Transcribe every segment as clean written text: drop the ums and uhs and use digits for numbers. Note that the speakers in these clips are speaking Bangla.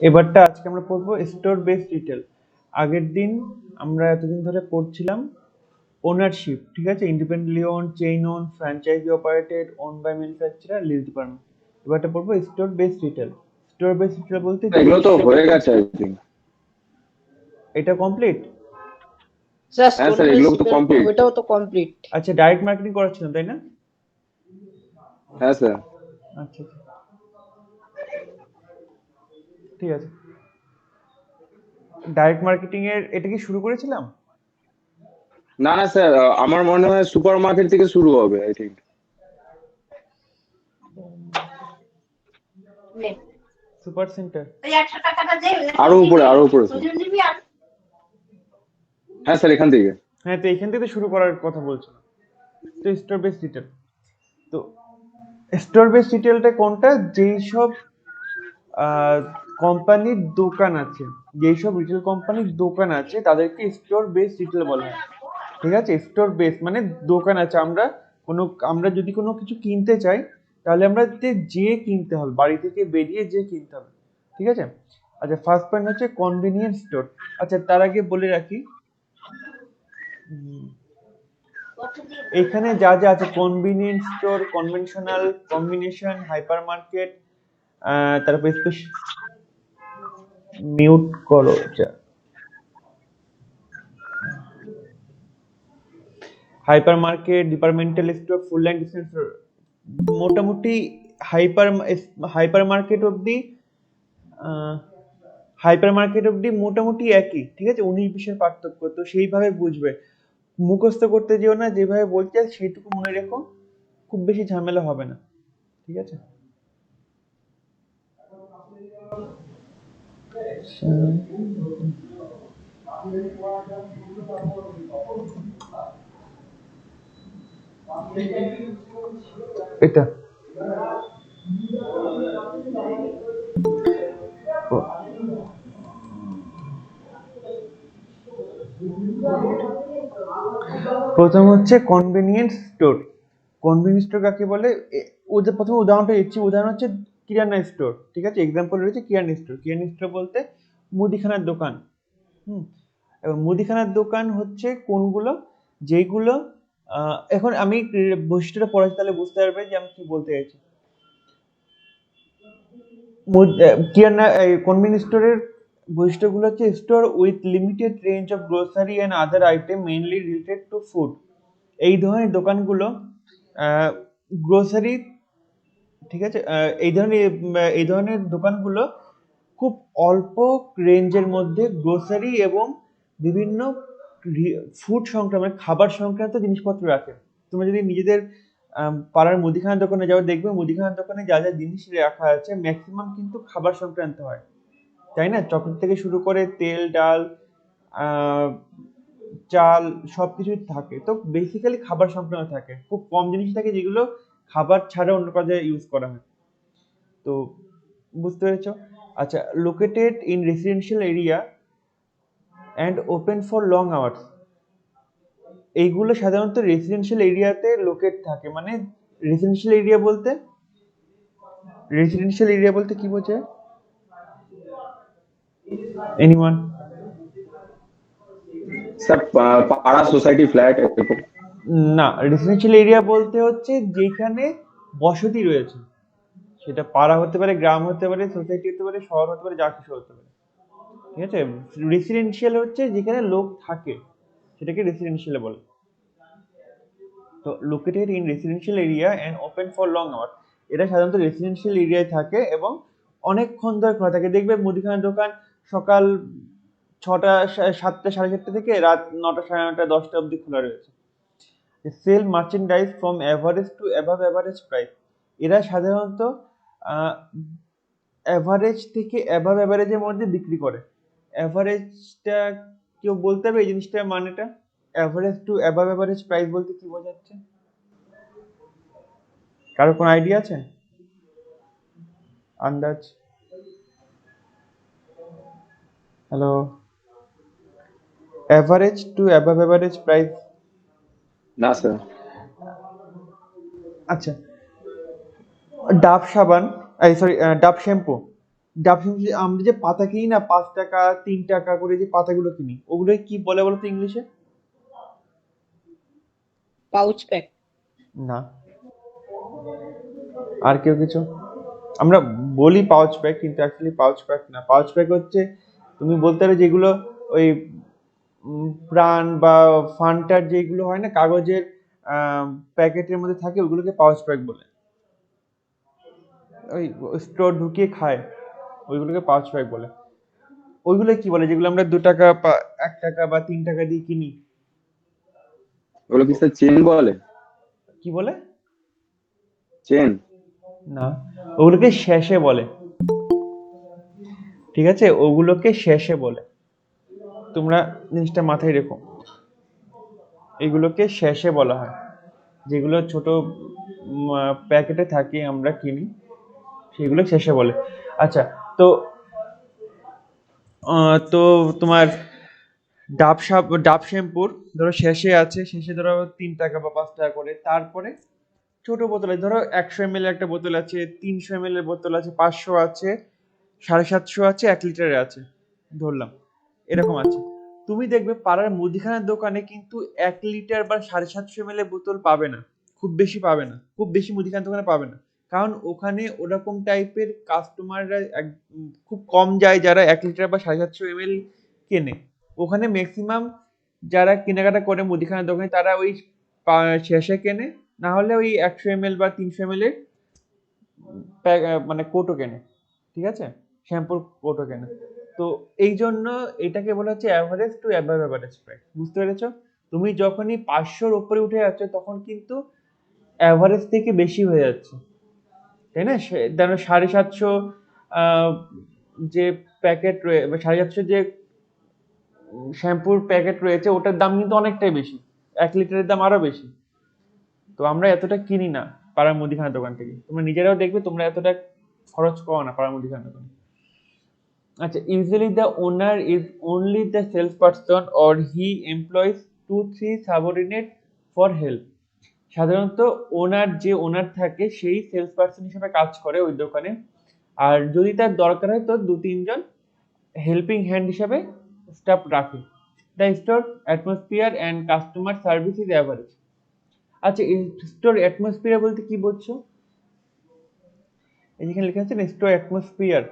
এবারটা আজকে আমরা পড়বো স্টোর বেসড রিটেল। আগের দিন আমরা এতদিন ধরে পড়ছিলাম ওনারশিপ, ঠিক আছে, independently own, chain own, franchise operated, own by manufacturer, lease department. এবারটা পড়বো store based retail. Store based retail বলতে এগুলো যেই তো সব, হয়ে গেছে আই থিঙ্ক। এটা কমপ্লিট। স্যার হ্যাঁ স্টোর স্যার, এগুলো তো বেসিক্যাল কমপ্লিট। ওইটাও তো কমপ্লিট। আচ্ছা, ডাইরেক্ট মার্কেটিং করাচ্ছিলাম তাই না? হ্যাঁ স্যার। আচ্ছা আচ্ছা, ঠিক আছে। ডাইরেক্ট মার্কেটিং এর এটা কি শুরু করেছিলাম? না না স্যার, আমার মনে হয় সুপার মার্কেট থেকে শুরু হবে আই থিঙ্ক। Super centre. আরো উপরে, আরো উপরে স্যার। হ্যাঁ স্যার, এখান থেকে। হ্যাঁ, তো এখান থেকে শুরু করার কথা বলছিলাম। তো স্টোর বেসড রিটেল, তো স্টোর বেসড রিটেলটা কোনটা? যেই সব কোম্পানির দোকান আছে, যেই সব রিটেল কোম্পানির দোকান আছে তাদেরকে স্টোর বেসড রিটেল বলা হয়। ঠিক আছে, স্টোর বেস মানে দোকান আছে, আমরা যদি কোনো কিছু কিনতে চাই তাহলে আমরা যে কিনতে হবে, বাড়ি থেকে বেরিয়ে যে কিনতে হবে। ঠিক আছে। আচ্ছা, ফার্স্ট পয়েন্ট হচ্ছে কনভিনিয়েন্স স্টোর। আচ্ছা, তার আগে বলে রাখি, এখানে যা যা আছে, convenience store, conventional, combination, hyper market, তারপর মিউট করো যা, হাইপার মার্কেট, ডিপার্টমেন্টাল স্টোর, ফুল লাইন ডিসকাউন্ট স্টোর, মোটামুটি হাইপার হাইপার মার্কেট অবধি মোটামুটি একই। ঠিক আছে, 19-20 পার্থক্য, তো সেইভাবে বুঝবে, মুখস্থ করতে যেও না, যেভাবে বলছে সেইটুকু মনে রেখো, খুব বেশি ঝামেলা হবে না। ঠিক আছে। এটা প্রথম হচ্ছে কনভেনিয়েন্স স্টোর। কনভেনিয়েন্স স্টোর কাকে বলে? ওদের প্রথমে উদাহরণটা দিচ্ছি। উদাহরণ হচ্ছে কিরানা স্টোর। ঠিক আছে, এক্সাম্পল রয়েছে কিরানা স্টোর। কিরানা স্টোর বলতে মুদিখানার দোকান। হুম। এবং মুদিখানার দোকান হচ্ছে কোনগুলো? যেইগুলো এখন আমি বৈশিষ্ট্যটা পড়াচ্ছি, তাহলে বুঝতে পারবে যে আমি কি বলতে চাইছি। কিরানা কনভেনিয়েন্স স্টোরের বৈশিষ্ট্যগুলো হচ্ছে store with limited range of grocery and other item mainly related to food. এই ধরনের দোকানগুলো গ্রোসারি, ঠিক আছে, এই ধরনের দোকানগুলো খুব অল্প রেঞ্জের মধ্যে গ্রোসারি এবং বিভিন্ন ফুড সংক্রান্ত, মানে খাবার সংক্রান্ত জিনিসপত্র রাখে। তোমরা যদি নিজেদের পাড়ার মুদিখানার দোকানে যাও, দেখবে মুদিখানার দোকানে যা যা জিনিস রাখা আছে ম্যাক্সিমাম কিন্তু খাবার সংক্রান্ত হয়, তাই না? চকলেট থেকে শুরু করে তেল, ডাল, চাল, সবকিছুই থাকে। তো বেসিক্যালি খাবার সংক্রান্ত থাকে, খুব কম জিনিস থাকে যেগুলো খাবার ছাড়া অন্য কাজে ইউজ করা হয়। তো বুঝতে পেরেছো? আচ্ছা, located in residential area and open for long hours. এইগুলো সাধারণত রেসিডেন্সিয়াল এরিয়াতে লোকেট থাকে। মানে রেসিডেন্সিয়াল এরিয়া বলতে কি বোঝায়? এনিওয়ান? স্যার, পাড়া, সোসাইটি, ফ্ল্যাট এরকম। না, রেসিডেন্সিয়াল এরিয়া বলতে হচ্ছে যেখানে বসতি রয়েছে। সেটা পাড়া হতে পারে, গ্রাম হতে পারে, সোসাইটি হতে পারে, শহর হতে পারে, যা কিছু হতে পারে। ঠিক আছে। রেসিডেন্সিয়াল হচ্ছে যেখানে লোক থাকে, সেটাকে রেসিডেন্সিয়াল বলে। তো located in residential area and open for long hour, এটা সাধারণত রেসিডেন্সিয়াল এরিয়ায় থাকে এবং অনেকক্ষণ ধরে খোলা থাকে। দেখবে মুদিখানার দোকান সকাল 6টা, 7টা, 7:30 থেকে রাত 9টা, 9:30, 10টা অবধি খোলা রয়েছে। Sell merchandise from average to above average price. এরা সাধারণত অ্যাভারেজ থেকে অ্যাভাব অ্যাভারেজের মধ্যে বিক্রি করে। অ্যাভারেজটা কেউ বলতে পারবে এই জিনিসটার মানেটা? Average to above average price বলতে কি বোঝাচ্ছে? কারো কোনো আইডিয়া আছে? আন্দাজ? Hello? Average to above average price. না স্যার। আচ্ছা, ডাব সাবান, সরি, ডাব শ্যাম্পু ডাব আমরা যে পাতা কিনি না, 5 টাকা 3 টাকা করে যে পাতাগুলো কিনি, ওগুলো কি বলে বলো তো ইংলিশে? Pouch pack. না, আর কেউ কিছু? আমরা বলি পাউচ প্যাক, কিন্তু অ্যাকচুয়ালি পাউচ প্যাক না। পাউচ প্যাক হচ্ছে, তুমি বলতে পারো যেগুলো ওই প্রাণ বা ফান্টার যেগুলো হয় না কাগজের প্যাকেটের মধ্যে থাকে, ওগুলোকে পাউচ প্যাক বলে। ওই স্টোর ঢুকিয়ে খায়, ওইগুলোকে পাউচ প্যাক বলে। ওইগুলো কি বলে যেগুলো আমরা 2 টাকা 1 টাকা বা 3 টাকা দিয়ে কিনি? ওগুলো কি স্যার চেন বলে? কি বলে? চেন? না, ওগুলোকে শেষে বলে। ঠিক আছে, ওগুলোকে শেষে বলে। তোমরা জিনিসটা মাথায় রেখো, এগুলোকে শেষে বলা হয়। যেগুলো ছোট প্যাকেটে থাকে আমরা কিনি, সেগুলো শেষে বলে। আচ্ছা, তো তো তোমার ডাব শ্যাম্পুর ধরো শেষে আছে, শেষে ধরো 3 টাকা বা 5 টাকা করে। তারপরে ছোট বোতলে ধরো 100 ml একটা বোতল আছে, 300 ml এর বোতল আছে, 500 আছে, 750 আছে, 1 লিটারের আছে, ধরলাম এরকম আছে। তুমি দেখবে পাড়ার মুদিখানার দোকানে কিন্তু 1 লিটার বা 750 ml এর বোতল পাবে না, খুব বেশি পাবে না, খুব বেশি মুদিখানার দোকানে পাবে না। কারণ ওখানে ওরকম টাইপের কাস্টমাররা খুব কম যায় যারা 1 লিটার বা 750 ml কেনে। ওখানে ম্যাক্সিমাম যারা কেনাকাটা করে মুদিখানার দোকানে, তারা ওই শেষে কেনে, না হলে ওই 100 ml বা 300 ml এর মানে কোটো কেনে। ঠিক আছে, শ্যাম্পুর কোটো কেনে। তো এই জন্য এটাকে বলা হচ্ছে average to above average price. বুঝতে পেরেছো? তুমি যখনই 500-র উপরে উঠে যাচ্ছ, তখন কিন্তু অ্যাভারেজ থেকে বেশি হয়ে যাচ্ছে, তাই না? ধরো 750 যে প্যাকেট রয়েছে, 750 যে শ্যাম্পুর প্যাকেট রয়েছে, ওটার দাম কিন্তু অনেকটাই বেশি, 1 লিটারের দাম আরো বেশি। তো আমরা এতটা কিনি না পাড়ার মুদিখানার দোকান থেকে। তোমরা নিজেরাও দেখবে তোমরা এতটা খরচ করো না পাড়ার মুদিখানার দোকানে। আচ্ছা, usually the owner is only the sales person or he employees 2-3 subordinate for help. সাধারণত ওনার থাকে, সেই সেলস পারসন হিসেবে কাজ করে ওই দোকানে। আর যদি তার দরকার হয় তো 2-3 জন হেল্পিং হ্যান্ড হিসেবে স্টাফ রাখে। The store atmosphere and customer service is average. আচ্ছা, স্টোর অ্যাটমসফিয়ার বলতে কি বলছো? এই যেখানে লেখা আছে না স্টোর অ্যাটমসফিয়ার,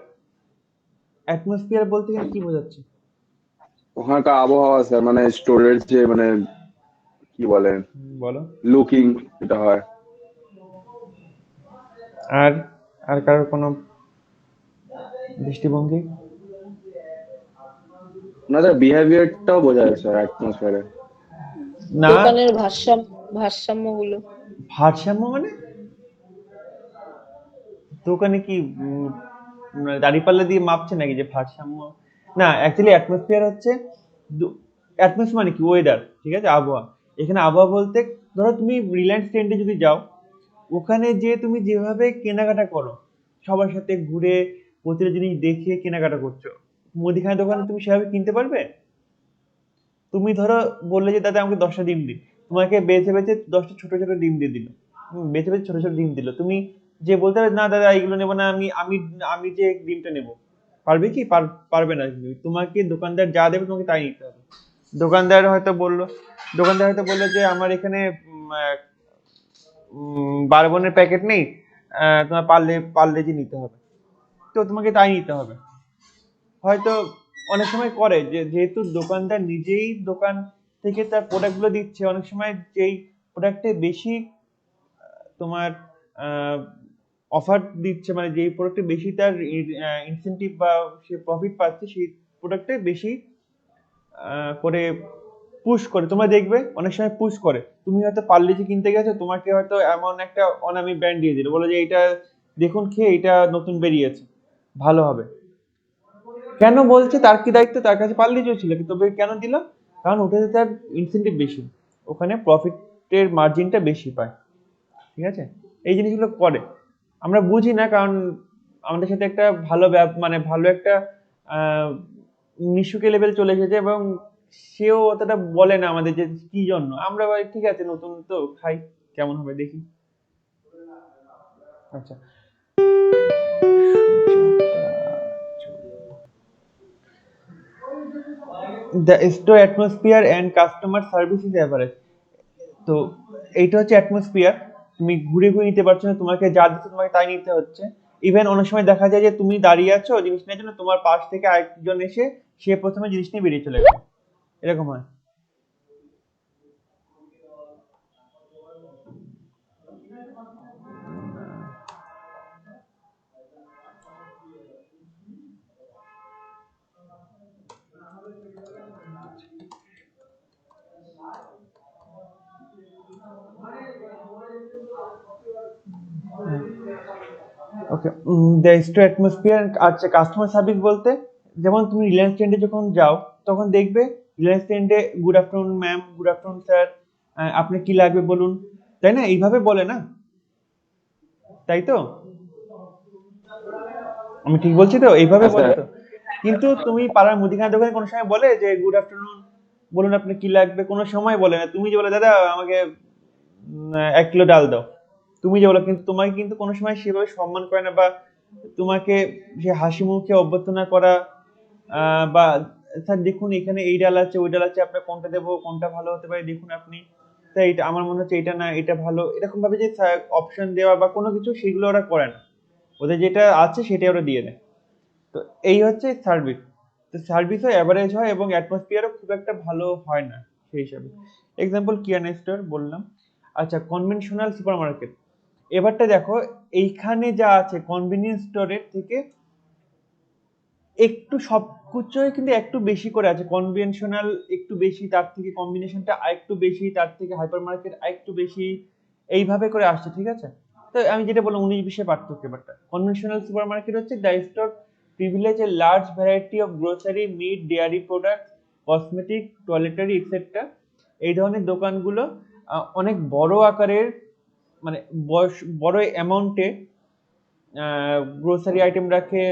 অ্যাটমসফিয়ার বলতে এখানে কি বোঝাচ্ছে? ওখানকার আবহাওয়া স্যার, মানে স্টোরের যে মানে কি বলে বলো। লুকিং, এটা হয়। আর আর কারোর কোনো দৃষ্টিভঙ্গি? ওনাদের বিহেভিয়ারটাও বোঝা যায় স্যার অ্যাটমসফিয়ারে। না, দোকানের ভারসাম্যগুলো। ভারসাম্য মানে দোকানে কি দাঁড়িপাল্লা দিয়ে মাপছে নাকি যে ভারসাম্য? না, অ্যাকচুয়ালি অ্যাটমসফিয়ার হচ্ছে, অ্যাটমসফিয়ার মানে কি ওয়েদার, ঠিক আছে, আবহাওয়া। এখানে আবহাওয়া বলতে ধরো তুমি রিলায়েন্স ট্রেন্ডে যদি যাও, ওখানে যে তুমি যেভাবে কেনাকাটা করো, সবার সাথে ঘুরে প্রতিটা জিনিস দেখে কেনাকাটা করছো, মুদিখানা দোকানে তুমি সেভাবে কিনতে পারবে? তুমি ধরো বললে যে দাদা আমাকে 10টা ডিম দিন, তোমাকে বেছে বেছে 10টা ছোট ছোট ডিম দিয়ে দিল, বেছে বেছে ছোট ছোট ডিম দিল, তুমি যে বলতে পারবে না দাদা এইগুলো নেবো না, আমি আমি আমি যে ডিমটা নেবো, পারবে কি? পারবে না। তোমাকে দোকানদার যা দেবে তোমাকে তাই নিতে হবে। দোকানদার হয়তো বললো দোকানদার হয়তো বললো যে আমার এখানে 12 বোনের প্যাকেট নেই, তোমার পার্লেজি নিতে হবে, তো তোমাকে তাই নিতে হবে। হয়তো অনেক সময় করে যে যেহেতু দোকানদার নিজেই দোকান থেকে তার প্রোডাক্ট গুলো দিচ্ছে, অনেক সময় যেই প্রোডাক্টে বেশি তোমার অফার দিচ্ছে, মানে যেই প্রোডাক্টে বেশি তার ইনসেনটিভ বা সে প্রফিট পাচ্ছে, সেই প্রোডাক্টে বেশি করে পুশ করে। তোমরা দেখবে অনেক সময় পুশ করে, তুমি হয়তো পার্লেজি কিনতে গেছো, তোমাকে হয়তো এমন একটা অনামি ব্র্যান্ড দিয়ে দিল, বলো যে এটা দেখুন খেয়ে, এটা নতুন বেরিয়েছে, ভালো হবে। কেন বলছে, তার কি দায়িত্ব? তার কাছে পার্লেজিও ছিল, তবে কেন দিল? কারণ ওটাতে তার ইনসেন্টিভ বেশি, ওখানে প্রফিটের মার্জিনটা বেশি পায়। ঠিক আছে, এই জিনিসগুলো করে, আমরা বুঝি না, কারণ আমাদের সাথে একটা মানে ভালো একটা মিশুকে লেভেল চলে এসেছে, এবং সেও অতটা বলে না আমাদের যে কি জন্য। আমরা ভাই ঠিক আছে নতুন তো খাই, কেমন হবে দেখি। আচ্ছা, the store atmosphere and customer service is average. তো এইটা হচ্ছে অ্যাটমসফিয়ার, তুমি ঘুরে ঘুরে নিতে পারছো না, তোমাকে যা দিচ্ছে তোমাকে তাই নিতে হচ্ছে। ইভেন অনেক সময় দেখা যায় যে তুমি দাঁড়িয়ে আছো জিনিস নেওয়ার জন্য, তোমার পাশ থেকে আরেকজন এসে সে প্রথমে জিনিস নিয়ে বেরিয়ে চলে গেল, এরকম হয়। ওকে, দ্য স্টোর অ্যাটমসফিয়ার। আচ্ছা, কাস্টমার সার্ভিস বলতে যেমন তুমি রিলায়েন্স ট্রেন্ডে যখন যাও তখন দেখবে রিলায়েন্স ট্রেন্ডে good afternoon ma'am, good afternoon sir, আপনার কি লাগবে বলুন, তাই না? এইভাবে বলে না, তাই তো? আমি ঠিক বলছি তো? এইভাবে হ্যাঁ বলে স্যার। তো। কিন্তু তুমি পাড়ার মুদিখানা দোকানে কোনো সময় বলে যে গুড আফটারনুন, বলুন আপনার কি লাগবে, কোনো সময় বলে না। তুমি যে বলে দাদা আমাকে 1 কিলো ডাল দাও, তুমি যে বলো, কিন্তু তোমাকে কিন্তু কোনো সময় সেভাবে সম্মান করে না, বা তোমাকে সে হাসি মুখে অভ্যর্থনা করা, বা স্যার দেখুন এখানে এই ডাল আছে ওই ডাল আছে, আপনার কোনটা দেবো, কোনটা ভালো হতে পারে দেখুন আপনি, তাই এটা আমার মনে হচ্ছে এটা না এটা ভালো, এরকম ভাবে যে অপশন দেওয়া বা কোনো কিছু সেগুলো ওরা করে না, ওদের যেটা আছে সেটাই ওরা দিয়ে দেয়। তো এই হচ্ছে সার্ভিস। তো সার্ভিসও অ্যাভারেজ হয় এবং অ্যাটমসফিয়ারও খুব একটা ভালো হয় না সেই হিসাবে। এক্সাম্পল কিয়ানা স্টোর বললাম। আচ্ছা, কনভেনশনাল সুপারমার্কেট। এবারটা দেখো, এইখানে যা আছে কনভেনিয়েন্স স্টোরের থেকে একটু সবকিছুই কিন্তু একটু বেশি করে আছে। কনভেনশনাল একটু বেশি, তার থেকে কম্বিনেশনটা আরেকটু বেশি, তার থেকে হাইপার মার্কেট আরেকটু বেশি, এইভাবে করে আসছে, ঠিক আছে? তো আমি যেটা বললাম 19-20 পার্থক্য। ব্যাপারটা কনভেনশনাল সুপার মার্কেট হচ্ছে the store privilege a large variety of grocery, meat, dairy product, cosmetic, toiletry etcetera. এই ধরনের দোকানগুলো অনেক বড় আকারের, মানে বড় অ্যামাউন্টে গ্রোসারি আইটেম রাখে,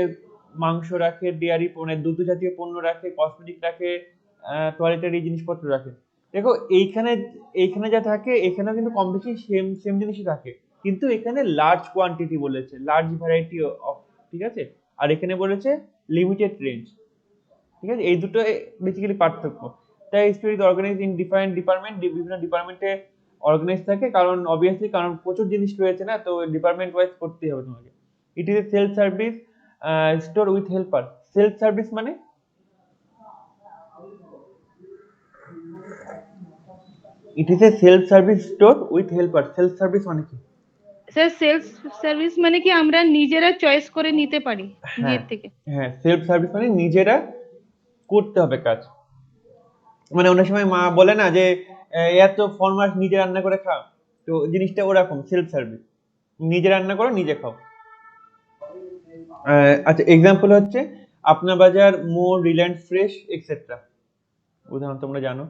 মাংস রাখে, ডেয়ারি মানে দুধ জাতীয় পণ্য রাখে, কসমেটিক রাখে, টয়লেটারি জিনিসপত্র রাখে। দেখো এইখানে, এইখানে যা থাকে এখানেও কিন্তু কম বেশি সেম সেম জিনিসই থাকে, কিন্তু এখানে লার্জ কোয়ান্টিটি বলেছে, লার্জ ভ্যারাইটি অফ, ঠিক আছে? আর এখানে বলেছে লিমিটেড রেঞ্জ, ঠিক আছে? এই দুটো বেসিক্যালি পার্থক্য। তাই store is organise in different department, বিভিন্ন ডিপার্টমেন্টে অর্গানাইজ থাকে, কারণ অবভিয়াসলি কারণ প্রচুর জিনিস রয়েছে না, তো ডিপার্টমেন্ট ওয়াইজ করতেই হবে তোমাকে। It is a self service store with helper. Self service মানে, it is a self service store with helper. Self service মানে কি? স্যার সেলফ সার্ভিস মানে কি আমরা নিজেরা চয়েস করে নিতে পারি হ্যাঁ নিজের থেকে। হ্যাঁ, সেলফ সার্ভিস মানে নিজেরা করতে হবে কাজ। মানে অনেক সময় মা বলে না যে এত ফরমাস নিজে রান্না করে খাও, তো জিনিসটা ওরকম সেলফ সার্ভিস, নিজে রান্না করো নিজে খাও। আচ্ছা, এক্সাম্পল হচ্ছে আপনা বাজার, মোর, রিলায়েন্স ফ্রেশ এক্সেট্রা। উদাহরণ তোমরা জানো,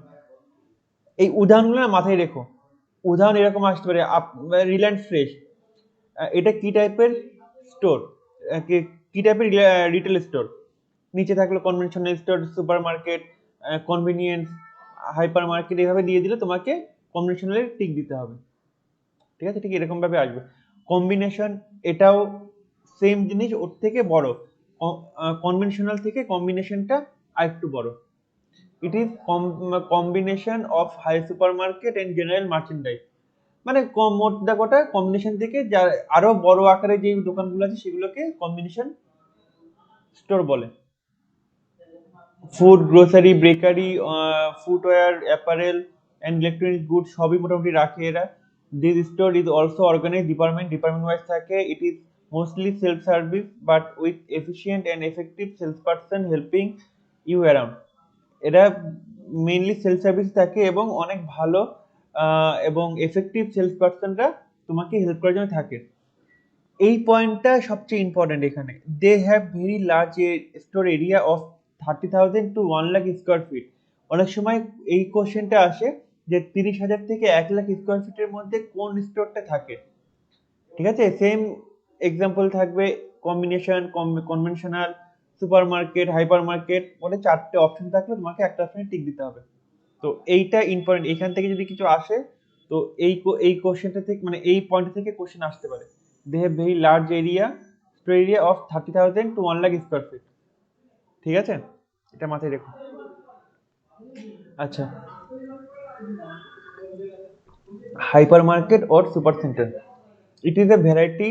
এই উদাহরণগুলো না মাথায় রেখো। উদাহরণ এরকম আসতে পারে, রিলায়েন্স ফ্রেশ এটা কি টাইপের স্টোর, কি টাইপের রিটেল স্টোর? নিচে থাকলো conventional store, super market, convenience, hyper market, এইভাবে দিয়ে দিলে তোমাকে কম্বিনেশনালের টিক দিতে হবে, ঠিক আছে? ঠিক এরকম ভাবে আসবে। কম্বিনেশন, এটাও সেম জিনিস, ওর থেকে বড়। কনভেনশনাল থেকে কম্বিনেশনটা আরেকটু বড়। It is combination of high supermarket and general merchandise. মানে মোদ্দা কথা কম্বিনেশন থেকে যা আরো বড় আকারে যে দোকানগুলো আছে সেগুলোকে কম্বিনেশন স্টোর বলে। Food, grocery, bakery, footwear, apparel and electronic good সবই মোটামুটি রাখে এরা। This store is also organize department wise থাকে। It is mostly self service but with efficient and effective sales person helping you around. এরা মেইনলি সেলফ সার্ভিস থাকে এবং অনেক ভালো এবং এফেক্টিভ সেলস পার্সনরা তোমাকে হেল্প করার জন্য থাকে। এই পয়েন্টটা সবচেয়ে ইম্পর্টেন্ট এখানে। They have very large store area of 30,000 to 1 lakh square feet. অনেক সময় এই কোশ্চেনটা আসে যে 30,000 থেকে 1 লাখ স্কোয়ার ফিটের মধ্যে কোন স্টোরটা থাকে, ঠিক আছে? সেম এক্সাম্পল থাকবে combination, conventional, super market, hyper market, ওটা 4টে অপশন থাকলে তোমাকে একটা অপশনে টিক দিতে হবে। তো এইটা ইম্পর্টেন্ট, এখান থেকে যদি কিছু আসে তো এই কোশ্চেনটা থেকে, মানে এই পয়েন্ট থেকে কোশ্চেন আসতে পারে। They have very large area, store area of 30,000 to 1 lakh square feet, ঠিক আছে? এটা মাথায় রেখো। আচ্ছা, hypermarket or supercenter, it is a variety,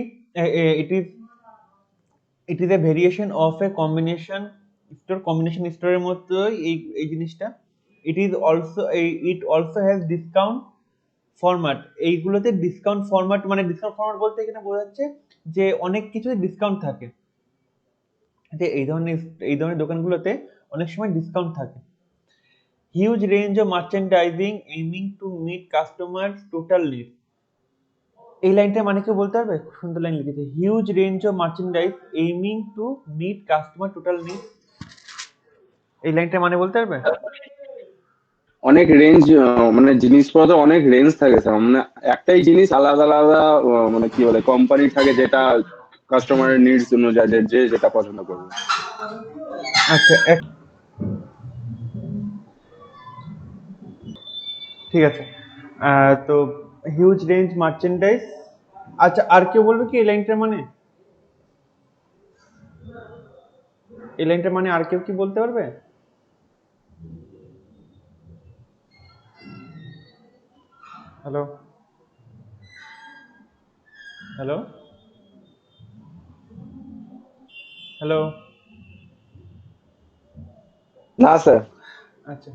it is a variation of a combination store এর মতো এই জিনিসটা। it also has discount format, এইগুলোতে ডিসকাউন্ট ফরম্যাট, মানে ডিসকাউন্ট ফরম্যাট বলতে এখানে বোঝাচ্ছে যে অনেক কিছুতে ডিসকাউন্ট থাকে, যে এই ধরনের দোকানগুলোতে অনেক সময় ডিসকাউন্ট থাকে। Huge range of merchandising aiming to meet customer total need, এই লাইনটা মানে কি বলতে পারবে? খুব সুন্দর লাইন লিখেছে, huge range of merchandise aiming to meet customer total need, এই লাইনটা মানে বলতে পারবে? অনেক রেঞ্জ, মানে জিনিসপত্র অনেক রেঞ্জ থাকে স্যার, মানে একটাই জিনিস আলাদা আলাদা মানে কি বলে কোম্পানি থাকে, যেটা কাস্টমারের নিডস অনুযায়ী যে যেটা পছন্দ করবে। আচ্ছা, ঠিক আছে। তো হিউজ রেঞ্জ মার্চেন্ডাইজ, আচ্ছা আর কেউ বলবে কি এই লাইনটার মানে? এই লাইনটার মানে আর কেউ কি বলতে পারবে? হ্যালো হ্যালো হ্যালো না স্যার, আচ্ছা,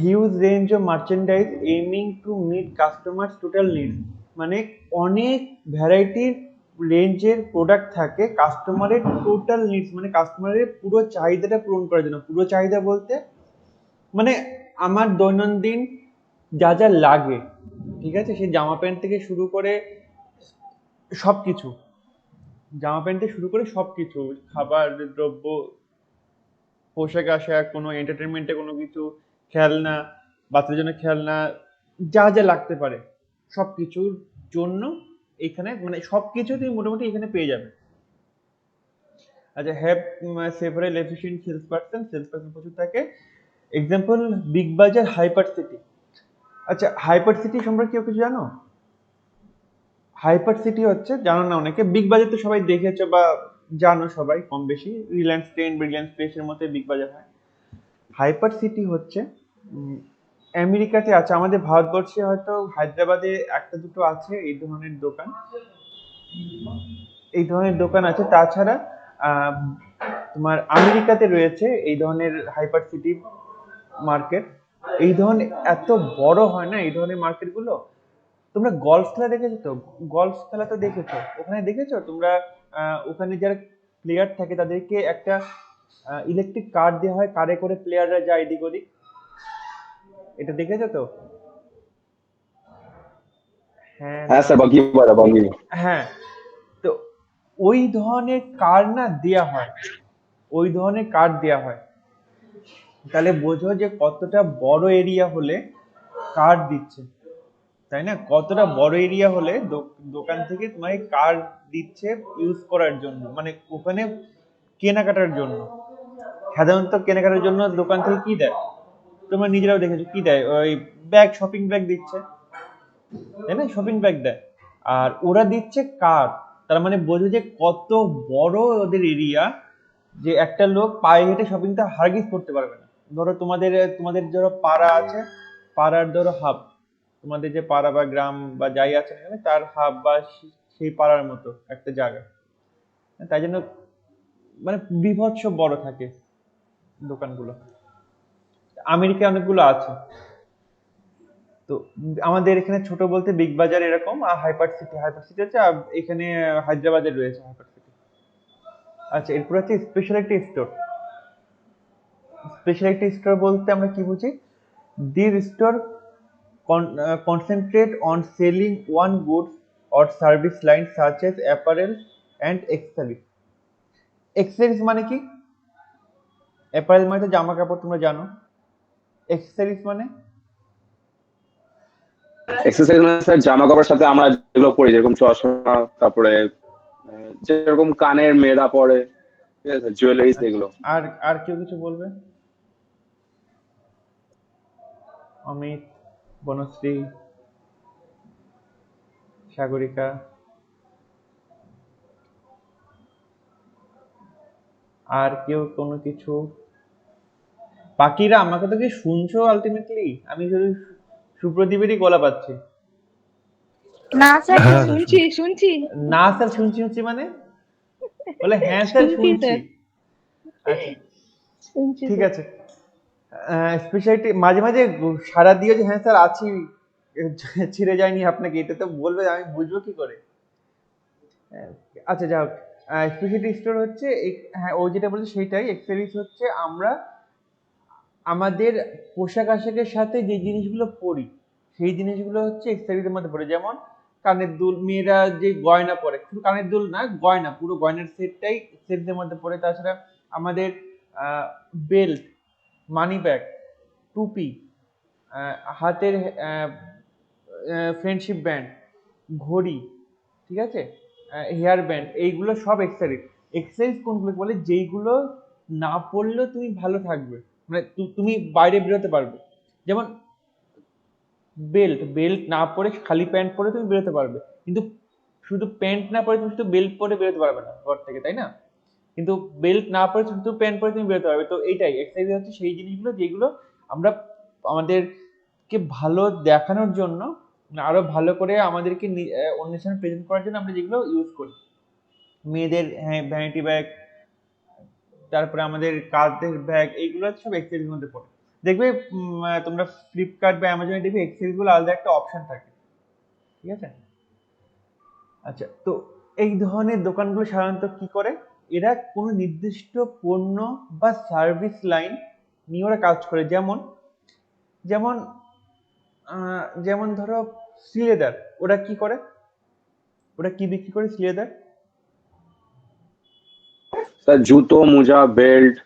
huge range of merchandise aiming to meet customers total need, মানে অনেক ভ্যারাইটির রেঞ্জের প্রোডাক্ট থাকে কাস্টমারের টোটাল নিডস, মানে কাস্টমারের পুরো চাহিদাটা পূরণ করার জন্য। পুরো চাহিদা বলতে মানে আমার দৈনন্দিন যা যা লাগে, ঠিক আছে, সেই জামা প্যান্ট থেকে শুরু করে সবকিছু, জামা প্যান্ট থেকে শুরু করে সবকিছু, খাবার দ্রব্য, পোশাক আশাক, কোনো এন্টারটেনমেন্টে কোনো কিছু, খেলনা, বাচ্চাদের জন্য খেলনা, যা যা লাগতে পারে সবকিছুর জন্য এখানে, মানে সবকিছু তুমি মোটামুটি এখানে পেয়ে যাবে। আচ্ছা, have several efficient sales person প্রচুর থাকে। Example, Big Bazaar, HyperCity. আচ্ছা, হাইপার সিটি সম্পর্কে কেউ কিছু জানো? হাইপার সিটি হচ্ছে, জানো না অনেকে, বিগ বাজার তো সবাই দেখেছো বা জানো সবাই কম বেশি, রিলায়েন্স ট্রেন্ড, রিলায়েন্স ফ্রেশের মধ্যে বিগ বাজার হয়। হাইপার সিটি হচ্ছে আমেরিকাতে আছে, আমাদের ভারতবর্ষে হয়তো হায়দ্রাবাদে একটা দুটো আছে এই ধরনের দোকান আছে, তাছাড়া আহ, তোমার আমেরিকাতে রয়েছে এই ধরনের হাইপার সিটি মার্কেট। এই ধরনের এত বড় হয় না এই ধরনের মার্কেট গুলো। তোমরা গলফ খেলা দেখেছো তো? গলফ খেলা তো দেখেছো, ওখানে দেখেছো তোমরা? ওখানে যারা প্লেয়ার থাকে তাদেরকে একটা ইলেকট্রিক কার দেওয়া হয়, কারে করে প্লেয়াররা যায় এদিক ওদিক, এটা দেখেছো তো? হ্যাঁ হ্যাঁ না? স্যার, বাকি বলা বাকি। হ্যাঁ, তো ওই ধরনের কার না দেয়া হয়, ওই ধরনের কার দেয়া হয়। তাহলে বোঝো যে কতটা বড় এরিয়া হলে কার দিচ্ছে, তাই না? কতটা বড় এরিয়া হলে দোকান থেকে তোমাকে কার দিচ্ছে ইউজ করার জন্য, মানে ওখানে কেনাকাটার জন্য। সাধারণত কেনাকাটার জন্য দোকান থেকে কি দেয় তোমরা নিজেরাও দেখেছো, কি দেয়? ওই ব্যাগ, শপিং ব্যাগ দিচ্ছে, তাই না? শপিং ব্যাগ দেয়, আর ওরা দিচ্ছে কার। তার মানে বোঝো যে কত বড় ওদের এরিয়া, যে একটা লোক পায়ে হেঁটে শপিংটা হারগিজ করতে পারবে না। ধরো তোমাদের ধরো পাড়া আছে, পাড়ার ধরো হাব, তোমাদের যে পাড়া বা গ্রাম বা যাই আছে এখানে তার হাব বা সেই পাড়ার মতো একটা জায়গা, তাই জন্য মানে বীভৎস বড় থাকে দোকানগুলো। আমেরিকায় অনেকগুলো আছে। তো আমাদের এখানে ছোট বলতে বিগ বাজার এরকম, আর হাইপার সিটি আছে, আর এখানে হায়দ্রাবাদে রয়েছে হাইপার সিটি। আচ্ছা, এরপর আছে স্পেশালিটি স্টোর। স্পেশালিটি স্টোর বলতে আমরা কি বুঝি? This store concentrate on selling one goods or service line such as apparel and accessories. accessories মানে কি? অ্যাপারেল মানে তো জামা কাপড়, তোমরা জানো। accessories মানে এক্সারসাইজ মানে স্যার জামা কাপড়ের সাথে আমরা যেগুলো পরি, যেরকম চশমা, তারপরে যেরকম কানের মেয়েরা পরে, ঠিক আছে, জুয়েলারিস আচ্ছা, এগুলো। আর আর কেউ কিছু বলবে? অমিত, বনশ্রী, সাগরিকা, আর কেউ কোনো কিছু? বাকিরা আমাকে তো কি শুনছো আলটিমেটলি? আমি শুধু সুপ্রদীপেরই গলা পাচ্ছি। না স্যার হ্যাঁ স্যার শুনছি শুনছি না স্যার শুনছি শুনছি মানে বলে হ্যাঁ স্যার শুনছি শুনছি। স্যার আচ্ছা শুনছি ঠিক স্যার আছে। স্পেশালিটি মাঝে মাঝে সাড়া দিয়ে যে হ্যাঁ স্যার আছি, ছেড়ে যায়নি আপনাকে, এটা তো বলবে, আমি বুঝবো কি করে? আহ, আচ্ছা যাই হোক, স্পেশালিটি স্টোর হচ্ছে হ্যাঁ ও যেটা বলছে সেইটাই। এক্সেসরিজ হচ্ছে আমরা আমাদের পোশাক আশাকের সাথে যে জিনিসগুলো পরি সেই জিনিসগুলো হচ্ছে এক্সেসরিজের মধ্যে পড়ে। যেমন কানের দুল, মেয়েরা যে গয়না পরে, শুধু কানের দুল না, গয়না, পুরো গয়নার সেটটাই এক্সেসরিজের মধ্যে পড়ে। তাছাড়া আমাদের বেল্ট, মানি ব্যাগ, টুপি, হাতের ফ্রেন্ডশিপ ব্যান্ড, ঘড়ি, ঠিক আছে, হেয়ার ব্যান্ড, এইগুলো সব এক্সেসরিজ। এক্সেসরিজ কোনগুলো বলে? যেইগুলো না পরলেও তুমি ভালো থাকবে, মানে তুমি বাইরে বেরোতে পারবে। যেমন বেল্ট, বেল্ট না পরে খালি প্যান্ট পরে তুমি বেরোতে পারবে, কিন্তু শুধু প্যান্ট না পরে তুমি শুধু বেল্ট পরে বেরোতে পারবে না ঘর থেকে, তাই না? কিন্তু বেল্ট না পরে শুধু প্যান্ট পরে তুমি বেরোতে পারবে। তো এইটাই এক্সারসাইজ হচ্ছে সেই জিনিসগুলো যেগুলো আমরা আমাদেরকে ভালো দেখানোর জন্য, আরো ভালো করে আমাদেরকে অন্যের সামনে প্রেজেন্ট করার জন্য আমরা যেগুলো ইউজ করি। মেয়েদের হ্যাঁ ভ্যানিটি ব্যাগ, তারপরে আমাদের কাঁধের ব্যাগ, এইগুলো সব এক্সেসরিজের মধ্যে পড়ে। দেখবে তোমরা ফ্লিপকার্ট বা অ্যামাজনে দেখবে এক্সেসরিজ গুলো আলাদা একটা অপশন থাকে, ঠিক আছে? আচ্ছা, তো এই ধরনের দোকানগুলো সাধারণত কি করে? এরা কোনো নির্দিষ্ট পণ্য বা সার্ভিস লাইন নিয়ে ওরা কাজ করে। যেমন যেমন যেমন ধরো সিলেদার, ওরা কি করে? ওরা কি বিক্রি করে সিলেদার? স্যার জুতো, মোজা, বেল্ট,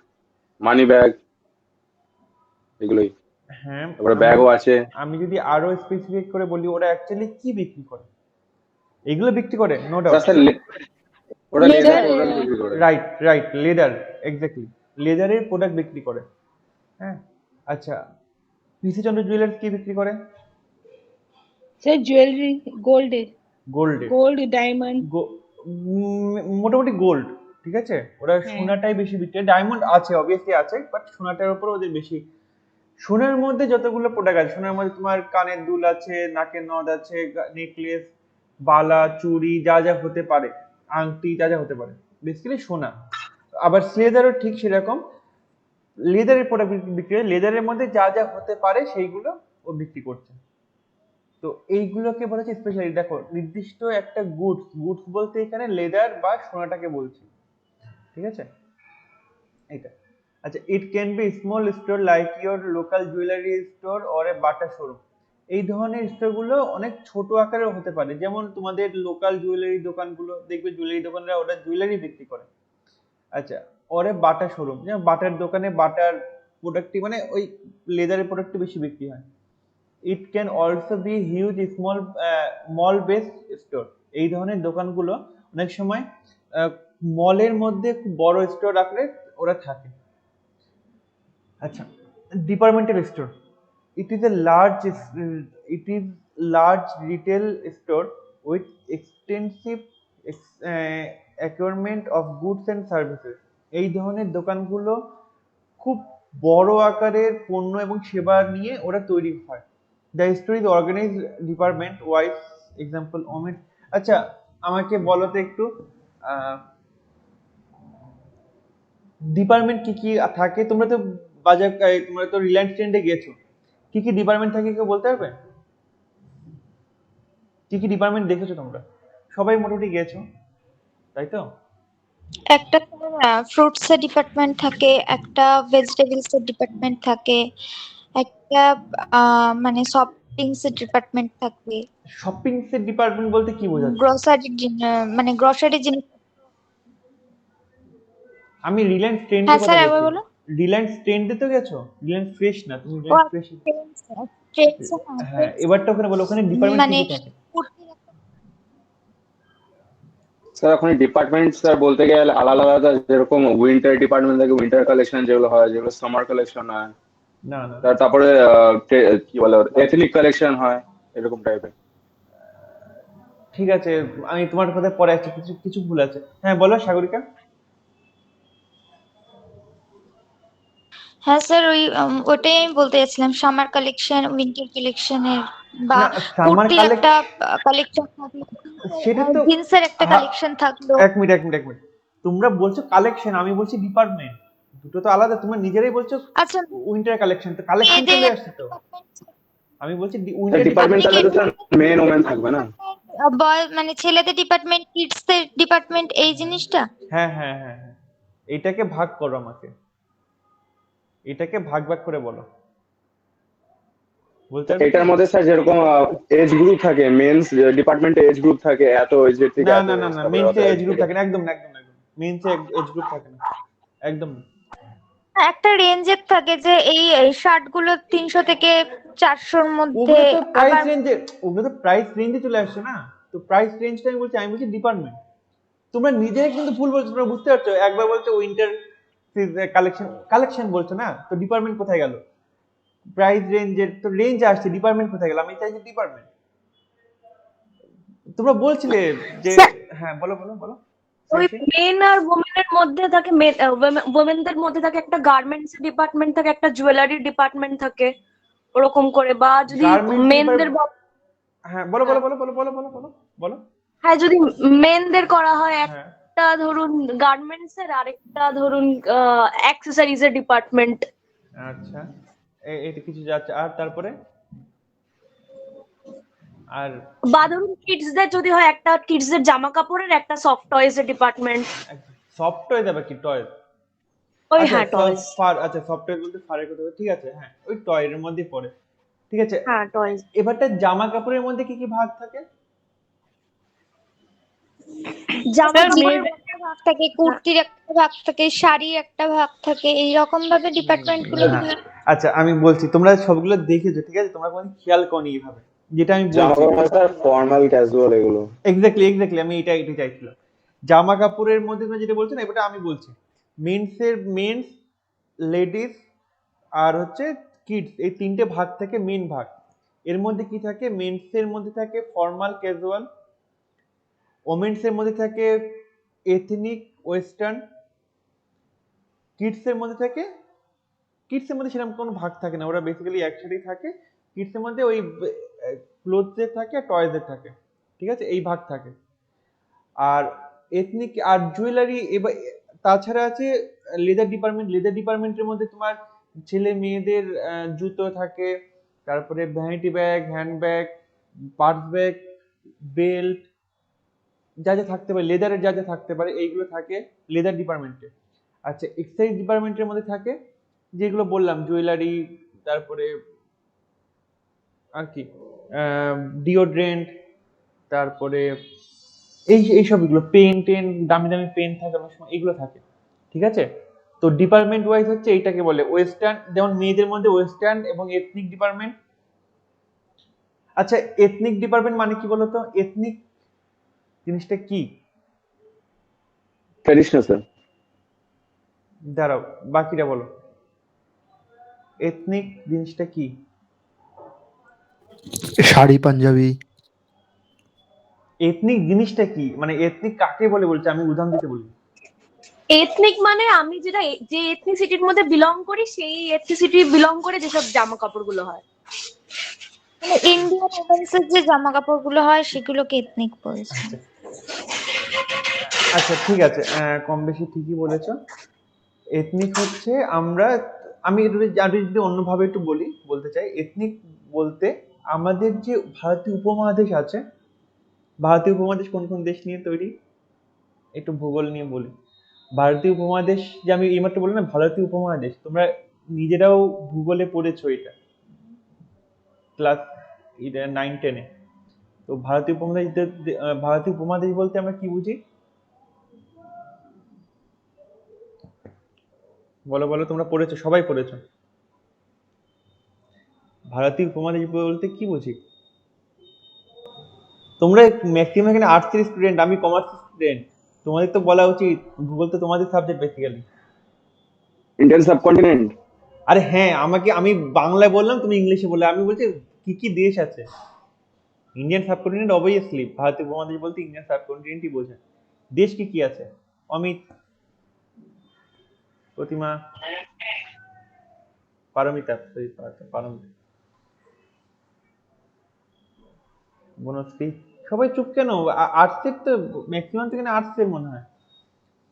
মানি ব্যাগ, এগুলোই। হ্যাঁ, তারপরে আমি ব্যাগও আছে। আমি যদি আরো স্পেসিফিক করে বলি, ওরা অ্যাকচুয়ালি কি বিক্রি করে? এগুলো বিক্রি করে, নো স্যার ডাউট। স্যার ওরা লেদার লেদার প্রোডাক্ট বিক্রি করে। রাইট রাইট, লেদার, এক্স্যাক্টলি, লেদারের প্রোডাক্ট বিক্রি করে। হ্যাঁ, আচ্ছা, পিসি চন্দ্র জুয়েলার্স কি বিক্রি করে? স্যার জুয়েলারি গোল্ডের গোল্ডের, গোল্ড ডায়মন্ড মোটামুটি গোল্ড, ঠিক আছে। ওরা হ্যাঁ সোনাটাই বেশি বিক্রি করে, ডায়মন্ড আছে অবভিয়াসলি আছে, বাট সোনাটার উপর ওদের বেশি। সোনার মধ্যে যতগুলো প্রোডাক্ট আছে, সোনার মধ্যে তোমার কানের দুল আছে, নাকের নথ আছে, নেকলেস, বালা, চুড়ি, যা যা হতে পারে, আংটি, যা যা হতে পারে, বেসিক্যালি সোনা। আবার লেদারও ঠিক সেরকম, লেদারের প্রোডাক্ট বিক্রি হয়, লেদারের মধ্যে যা যা হতে পারে সেইগুলো ও বিক্রি করছে। তো এইগুলোকে বলা হচ্ছে স্পেশালি। দেখো, নির্দিষ্ট একটা গুডস, গুডস বলতে এখানে লেদার বা সোনাটাকে বলছি, ঠিক আছে? এটা আচ্ছা, it can be small store like your local jewellery store or a Bata showroom. এই ধরনের স্টোরগুলো অনেক ছোট আকারের হতে পারে। যেমন তোমাদের লোকাল জুয়েলারি দোকানগুলো দেখবে, জুয়েলারি দোকানরা ওরা জুয়েলারি বিক্রি করে। আচ্ছা, ওরে বাটা শোরুম, যেমন বাটার দোকানে বাটার প্রোডাক্টই, মানে ওই লেদারের প্রোডাক্টই বেশি বিক্রি হয়। It can also be huge small mall based store. এই ধরনের দোকানগুলো অনেক সময় মলের মধ্যে খুব বড় স্টোর রাখলে ওরা থাকে। আচ্ছা, departmental store, it is a large it is large retail store with extensive acquirement of goods and services. এই ধরনের দোকানগুলো খুব বড় আকারের পণ্য এবং সেবা নিয়ে ওরা তৈরি হয়। The store is organise department wise, example Amit. আচ্ছা, আমাকে বলো তো একটু, ডিপার্টমেন্ট কি কি থাকে? তোমরা তো বাজার, তোমরা তো রিলায়েন্স ট্রেন্ডে গেছো, কি কি ডিপার্টমেন্ট থাকে কেউ বলতে পারবে? কি কি ডিপার্টমেন্ট দেখেছো তোমরা? সবাই মোটামুটি গেছো, তাই তো? একটা ফ্রুটস এর ডিপার্টমেন্ট থাকে, একটা ভেজিটেবলস এর ডিপার্টমেন্ট থাকে, একটা মানে শপিংস এর ডিপার্টমেন্ট থাকবে, শপিং এর ডিপার্টমেন্ট বলতে কি বোঝাচ্ছ? গ্রোসারি মানে গ্রসারি জিনিস। আমি রিলায়েন্স ট্রেন্ডের হ্যাঁ কথা স্যার একবার বলছি। বলুন। রিলায়েন্স ট্রেন্ডে তো গেছো? রিলায়েন্স ফ্রেশ না, তুমি ও রিলায়েন্স ফ্রেশ। ট্রেন্ডস হ্যাঁ, এবারটা ওখানে বলো, ওখানে ডিপার্টমেন্ট কি মানে কি থাকে? কুর্তির স্যার ওখানে ডিপার্টমেন্ট স্যার বলতে গেলে আলাদা আলাদা, যেরকম উইন্টার ডিপার্টমেন্ট থাকে, উইন্টার কালেকশন যেগুলো হয়, যেগুলো সামার কালেকশন হয়। না না, তারপরে কি বলে এথনিক কালেকশন হয়, এরকম টাইপের। ঠিক আছে, আমি তোমার কথা পরে আসছি, কিছু কিছু ভুল আছে। হ্যাঁ বলো সাগরিকা। হ্যাঁ স্যার, ওটাই আমি বলতে যাচ্ছিলাম, সামার কালেকশন, উইন্টার কালেকশনের বা না, সামার কুর্তির একটা কালেকশন থাকলো, সেটা তো জিন্সের একটা হা- কালেকশন থাকলো। এক মিনিট তোমরা বলছো কালেকশন, আমি বলছি ডিপার্টমেন্ট, দুটো তো আলাদা। তোমরা নিজেরাই বলছো আচ্ছা, উইন্টার কালেকশন, তো কালেকশন মেয়েদের চলে একটা আসছে তো। department, আমি বলছি স্যার উইন্টার ডিপার্টমেন্ট আপনি ডিপার্টমেন্ট। কি তাহলে তো স্যার মেন ওমেন থাকবে না? বয় মানে ছেলেদের ডিপার্টমেন্ট, কিডসদের ডিপার্টমেন্ট, এই জিনিসটা? হ্যাঁ, এটাকে ভাগ করো আমাকে, এটাকে ভাগ ভাগ করে বলো, বলতে পারবে এটার তুমি? মধ্যে স্যার যেরকম এজ গ্রুপ থাকে, মেন্স ডিপার্টমেন্টে এজ গ্রুপ থাকে, এত এজের থেকে না এত না না এজ, না তারপরে অত মেন্সে এজ এজ গ্রুপ থেকে। থাকে না, একদম মেন্সে এজ গ্রুপ থাকে না, একদম না। একটা রেঞ্জের থাকে যে এই শার্ট গুলো 300 থেকে 400-র মধ্যে, ওগুলো তো প্রাইস আবার রেঞ্জে, ওগুলো তো প্রাইস রেঞ্জে চলে আসছে না। তো প্রাইস রেঞ্জটা আমি বলছি ডিপার্টমেন্ট। তোমরা নিজেরাই কিন্তু ভুল বলছো, তোমরা বুঝতে পারছো? একবার বলছো উইন্টার কালেকশন, কালেকশন বলছো না, তো ডিপার্টমেন্ট কোথায় গেল? প্রাইস রেঞ্জের তো রেঞ্জ আসছে, ডিপার্টমেন্ট কোথায় গেল? আমি চাইছি ডিপার্টমেন্ট। তোমরা বলছিলে যে, স্যার, হ্যাঁ বলো ওই শ্রেয়াসী। মেন আর ওমেনের মধ্যে থাকে, ওমেনদের মধ্যে থাকে একটা গার্মেন্টস ডিপার্টমেন্ট থাকে, একটা জুয়েলারি ডিপার্টমেন্ট থাকে, ওরকম করে। বা যদি গার্মেন্টস মেনদের, ডিপার্টমেন্ট, হ্যাঁ বলো। হ্যাঁ যদি মেনদের করা হয়, হ্যাঁ, একটা ধরুন গার্মেন্টস এর, আরেকটা ধরুন অ্যাক্সেসরিজ এর ডিপার্টমেন্ট। আচ্ছা, এটা কিছু যাচ্ছে, আর তারপরে আর বা ধরুন কিডসদের যদি হয়, একটা কিডসদের জামা কাপড়ের, একটা সফট টয়েস এর ডিপার্টমেন্ট। সফট টয় যাবে কি টয়? ওই আচ্ছা হ্যাঁ, টয়েস। ফার, আচ্ছা সফটওয়্যার বলতে ফারের কথা বলতে, ঠিক আছে, হ্যাঁ ওই টয়ের মধ্যেই পড়ে। ঠিক আছে, হ্যাঁ, টয়েস। এবারটা জামা কাপড়ের মধ্যে কি কি ভাগ থাকে? জামা স্যার কাপড়ের মেয়েদের একটা ভাগ থাকে, কুর্তির একটা ভাগ থাকে, শাড়ির একটা ভাগ থাকে, এইরকম ভাবে ডিপার্টমেন্ট গুলো না, আচ্ছা আমি বলছি, তোমরা সবগুলো দেখেছো, ঠিক আছে, তোমরা কোনো খেয়াল করনি এইভাবে, যেটা আমি জামা বলছি। কাপড় মানে স্যার ফর্মাল ক্যাজুয়াল এগুলো। এক্স্যাক্টলি আমি এটা চাইছিলাম। জামা কাপড়ের মধ্যে তোমরা যেটা বলছো না, এটা আমি বলছি। মেন্স, লেডিস আর হচ্ছে কিডস, এই তিনটে ভাগ থেকে মেন ভাগ। এর মধ্যে কি থাকে? মেন্সের মধ্যে থাকে ফর্মাল ক্যাজুয়াল, ওমেন্স এর মধ্যে থাকে এথনিক ওয়েস্টার্ন, কিডস এর মধ্যে থাকে, কিডস এর মধ্যে সেরকম কোনো ভাগ থাকে না, ওরা বেসিক্যালি একসাথেই থাকে। কিডস এর মধ্যে ওই ক্লোথস এর থাকে, টয়েস এর থাকে, ঠিক আছে, এই ভাগ থাকে। আর এথনিক আর জুয়েলারি, এবার তাছাড়া আছে লেদার ডিপার্টমেন্টের মধ্যে তোমার ছেলে মেয়েদের জুতো থাকে, তারপরে vanity bag, handbag, purse bag, belt, যা যা থাকতে পারে, লেদারের যা যা থাকতে পারে, এইগুলো থাকে লেদার ডিপার্টমেন্টে। আচ্ছা, এক্সাইজ ডিপার্টমেন্টের মধ্যে থাকে যেগুলো বললাম, জুয়েলারি, তারপরে আর কি, ডিওড্রেন্ট, তারপরে এই সবগুলো, পেন দামি দামি পেন থাকে অনেক সময়, এগুলো থাকে, ঠিক আছে। তো ডিপার্টমেন্ট ওয়াইজ হচ্ছে এইটাকে বলে ওয়েস্টার্ন, যেমন মেয়েদের মধ্যে ওয়েস্টার্ন এবং এথনিক ডিপার্টমেন্ট। আচ্ছা, এথনিক ডিপার্টমেন্ট মানে কি বলতো? এথনিক জিনিসটা কি? Traditional sir. দাঁড়াও, বাকিটা বলো, এথনিক জিনিসটা কি? শাড়ি পাঞ্জাবি। এথনিক জিনিসটা কি মানে এথনিক কাকে বলে বলছে, আমি উদাহরণ দিতে বলি। এথনিক মানে আমি যে এথনিসিটির মধ্যে বিলং করি, সেই এথনিসিটি বিলং করে যেসব জামা কাপড় গুলো হয়। মানে ইন্ডিয়ান ওমেন্স এর যে জামা কাপড় গুলো হয় সেগুলোকে এথনিক বলছে। আচ্ছা আচ্ছা ঠিক আছে, কম বেশি ঠিকই বলেছো। এথনিক হচ্ছে আমি যদি অন্যভাবে একটু বলতে চাই, এথনিক বলতে আমাদের যে ভারতীয় উপমহাদেশ আছে, ভারতীয় উপমহাদেশ কোন কোন দেশ নিয়ে তৈরি, একটু ভূগোল নিয়ে বলি। ভারতীয় উপমহাদেশ, যে আমি এইমাত্র বললাম না ভারতীয় উপমহাদেশ, তোমরা নিজেরাও ভূগোলে পড়েছো এটা, ক্লাস 9-10-এ। তো ভারতীয় উপমহাদেশ বলতে আমরা কি বুঝি? বলো তোমরা পড়েছো, সবাই পড়েছো। ভারতীয় উপমহাদেশ বলতে কি বুঝি? তোমরা ম্যাক্সিমাম এখানে আর্টসের স্টুডেন্ট, আমি কমার্সের স্টুডেন্ট, তোমাদের তো বলা উচিত, ভূগোল তো তোমাদের সাবজেক্ট বেসিক্যালি। Indian subcontinent. আরে হ্যাঁ, আমি বাংলায় বললাম, তুমি ইংলিশে বললে, আমি বলছি কি কি দেশ আছে। ইন্ডিয়ান সাবকন্টিনেন্ট অবভিয়াসলি, ভারতীয় উপমহাদেশ বলতে ইন্ডিয়ান সাবকন্টিনেন্টই বোঝায়। দেশ কি কি আছে? অমিত, প্রতিমা, পারমিতা, পারমিতা, বনশ্রী। সবাই চুপ কেন? আর্টসের তো ম্যাক্সিমাম তো এখানে আর্টসের মনে হয়।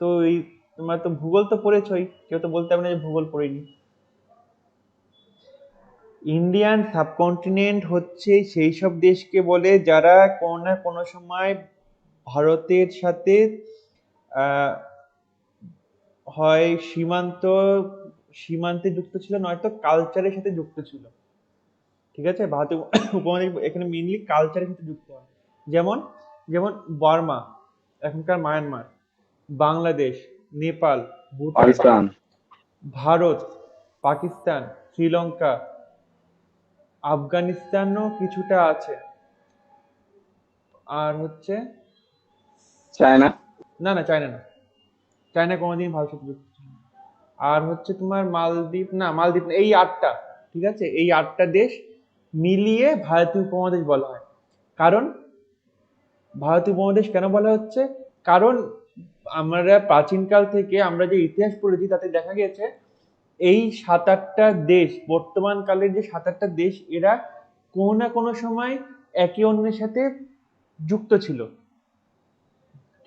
তো এই তোমরা তো ভূগোল তো পড়েছই, কেউ তো বলতে পারবে না যে ভূগোল পড়িনি। ইন্ডিয়ান সাবকন্টিনেন্ট হচ্ছে সেই সব দেশকে বলে যারা কোনো না কোনো সময় ভারতের সাথে আহ, হয় সীমান্তে যুক্ত ছিল, নয়তো কালচারের সাথে যুক্ত ছিল। ঠিক আছে, ভারতীয় উপমহাদেশ এখানে মেইনলি কালচারের সাথে যুক্ত হয়। যেমন যেমন বার্মা, এখনকার মায়ানমার, বাংলাদেশ, নেপাল, ভুটান, পাকিস্তান। ভারত, পাকিস্তান, শ্রীলঙ্কা, আফগানিস্তানও কিছুটা আছে। আর হচ্ছে চায়না। না না, চায়না না, চায়না কোনোদিন ভারতের সাথে যুক্ত ছিল না। আর হচ্ছে তোমার মালদ্বীপ না, এই আটটা। ঠিক আছে, এই আটটা দেশ মিলিয়ে ভারতীয় উপমহাদেশ বলা হয়। কারণ ভারতীয় উপমহাদেশ কেন বলা হচ্ছে? কারণ আমরা প্রাচীনকাল থেকে আমরা যে ইতিহাস পড়েছি তাতে দেখা গেছে এই 7-8টা দেশ, বর্তমান কালের যে 7-8টা দেশ, এরা কোনো না কোনো সময় একে অন্যের সাথে যুক্ত ছিল।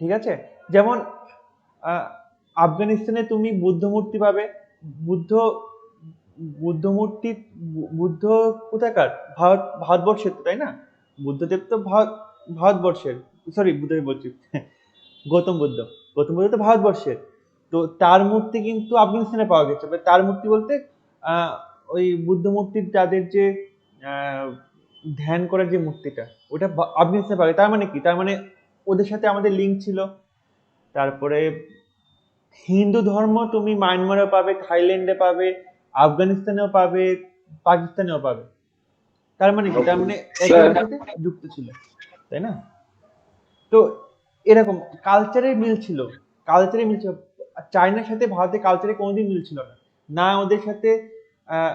ঠিক আছে, যেমন আহ, আফগানিস্তানে তুমি বুদ্ধ মূর্তি পাবে। বুদ্ধ বুদ্ধ মূর্তি বুদ্ধ কোথাকার? ভারতবর্ষের তো, তাই না? বুদ্ধদেব তো ভারতবর্ষের, সরি বুদ্ধদেব বলছি, গৌতম বুদ্ধ তো ভারতবর্ষের। তো তার মূর্তি কিন্তু আফগানিস্তানে পাওয়া গেছে। তার মূর্তি বলতে আহ, ওই বুদ্ধ মূর্তির যাদের যে আহ, ধ্যান করার যে মূর্তিটা, ওটা আফগানিস্তানে পাওয়া গেছে। তার মানে কি? তার মানে ওদের সাথে আমাদের লিঙ্ক ছিল। তারপরে হিন্দু ধর্ম তুমি মায়ানমারেও পাবে, থাইল্যান্ডে পাবে, আফগানিস্তানেও পাবে, পাকিস্তানেও পাবে। তার মানে কি? তার মানে একে স্যার, অন্যের সাথে যুক্ত ছিল, তাই না? তো এরকম কালচারে মিল ছিল। চায়নার সাথে ভারতের কালচারে কোনোদিন মিল ছিল না। না ওদের সাথে আহ,